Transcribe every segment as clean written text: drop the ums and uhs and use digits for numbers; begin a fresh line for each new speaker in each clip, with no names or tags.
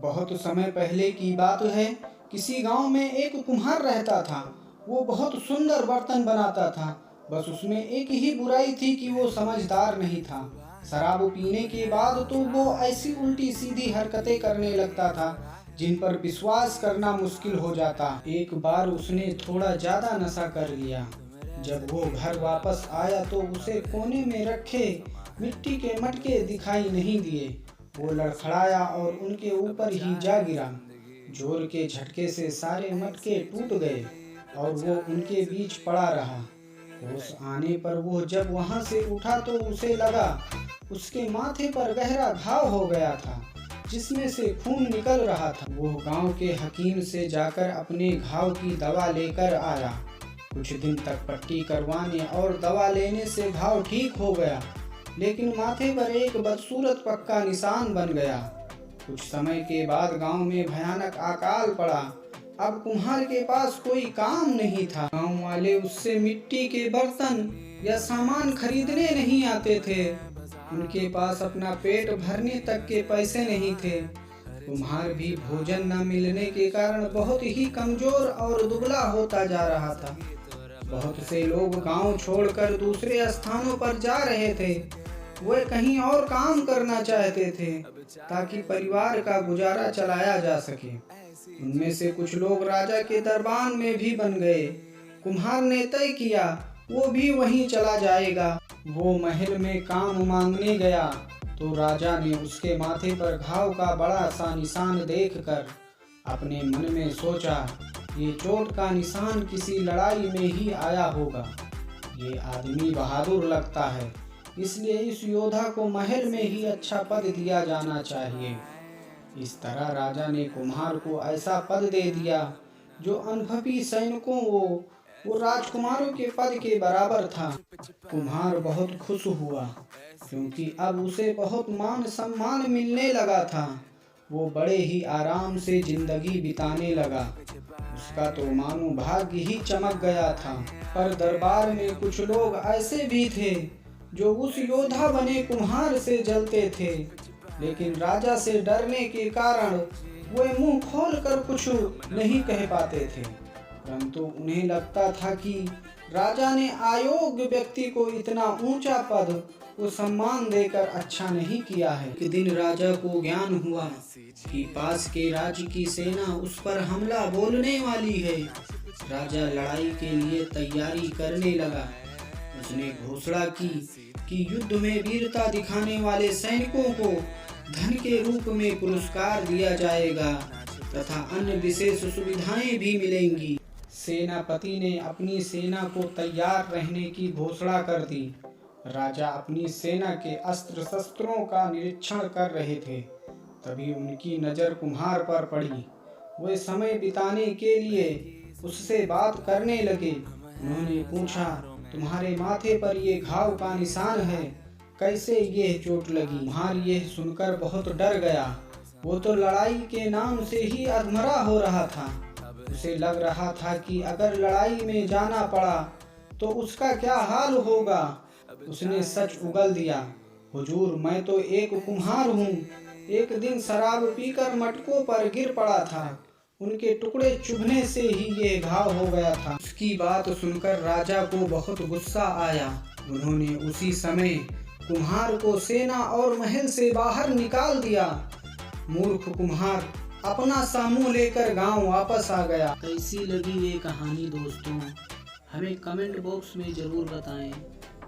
बहुत समय पहले की बात है। किसी गांव में एक कुम्हार रहता था। वो बहुत सुंदर बर्तन बनाता था। बस उसमें एक ही बुराई थी कि वो समझदार नहीं था। शराब पीने के बाद तो वो ऐसी उल्टी सीधी हरकतें करने लगता था जिन पर विश्वास करना मुश्किल हो जाता। एक बार उसने थोड़ा ज्यादा नशा कर लिया। जब वो घर वापस आया तो उसे कोने में रखे मिट्टी के मटके दिखाई नहीं दिए। वो लड़खड़ाया और उनके ऊपर ही जा गिरा। जोर के झटके से सारे मटके टूट गए और वो उनके बीच पड़ा रहा। होश आने पर वो जब वहां से उठा तो उसे लगा उसके माथे पर गहरा घाव हो गया था जिसमें से खून निकल रहा था। वो गांव के हकीम से जाकर अपने घाव की दवा लेकर आया। कुछ दिन तक पट्टी करवाने और दवा लेने से घाव ठीक हो गया, लेकिन माथे पर एक बदसूरत पक्का निशान बन गया। कुछ समय के बाद गांव में भयानक अकाल पड़ा। अब कुम्हार के पास कोई काम नहीं था। गांव वाले उससे मिट्टी के बर्तन या सामान खरीदने नहीं आते थे। उनके पास अपना पेट भरने तक के पैसे नहीं थे। कुम्हार भी भोजन न मिलने के कारण बहुत ही कमजोर और दुबला होता जा रहा था। बहुत से लोग गांव छोड़कर दूसरे स्थानों पर जा रहे थे। वे कहीं और काम करना चाहते थे ताकि परिवार का गुजारा चलाया जा सके। उनमें से कुछ लोग राजा के दरबार में भी बन गए। कुम्हार ने तय किया वो भी वहीं चला जाएगा। वो महल में काम मांगने गया तो राजा ने उसके माथे पर घाव का बड़ा सा निशान देखकर अपने मन में सोचा, ये चोट का निशान किसी लड़ाई में ही आया होगा। ये आदमी बहादुर लगता है, इसलिए इस योद्धा को महल में ही अच्छा पद दिया जाना चाहिए। इस तरह राजा ने कुम्हार को ऐसा पद दे दिया जो अनुभवी सैनिकों वो राजकुमारों के पद के बराबर था। कुम्हार बहुत खुश हुआ क्योंकि अब उसे बहुत मान सम्मान मिलने लगा था। वो बड़े ही आराम से जिंदगी बिताने लगा। उसका तो मानो भाग्य ही चमक गया था। पर दरबार में कुछ लोग ऐसे भी थे जो उस योद्धा बने कुम्हार से जलते थे, लेकिन राजा से डरने के कारण वे मुंह खोलकर कुछ नहीं कह पाते थे। परंतु उन्हें लगता था कि राजा ने अयोग्य व्यक्ति को इतना ऊंचा पद वो सम्मान देकर अच्छा नहीं किया है। एक दिन राजा को ज्ञान हुआ कि पास के राज्य की सेना उस पर हमला बोलने वाली है। राजा लड़ाई के लिए तैयारी करने लगा। उसने घोषणा की कि युद्ध में वीरता दिखाने वाले सैनिकों को धन के रूप में पुरस्कार दिया जाएगा तथा अन्य विशेष सुविधाएं भी मिलेंगी। सेनापति ने अपनी सेना को तैयार रहने की घोषणा कर दी। राजा अपनी सेना के अस्त्र शस्त्रों का निरीक्षण कर रहे थे। तभी उनकी नजर कुम्हार पर पड़ी। वे समय बिताने के लिए उससे बात करने लगे। उन्होंने पूछा, तुम्हारे माथे पर ये घाव का निशान है, कैसे ये चोट लगी? कुम्हार यह सुनकर बहुत डर गया। वो तो लड़ाई के नाम से ही अधमरा हो रहा था। उसे लग रहा था कि अगर लड़ाई में जाना पड़ा तो उसका क्या हाल होगा। उसने सच उगल दिया, हुजूर मैं तो एक कुम्हार हूँ। एक दिन शराब पीकर मटकों पर गिर पड़ा था। उनके टुकड़े चुभने से ही ये घाव हो गया था। उसकी बात सुनकर राजा को बहुत गुस्सा आया। उन्होंने उसी समय कुम्हार को सेना और महल से बाहर निकाल दिया। मूर्ख कुम्हार अपना सा मुंह लेकर गांव वापस आ गया।
कैसी लगी ये कहानी दोस्तों, हमें कमेंट बॉक्स में ज़रूर बताएं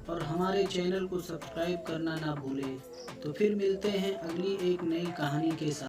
और हमारे चैनल को सब्सक्राइब करना ना भूलें। तो फिर मिलते हैं अगली एक नई कहानी के साथ।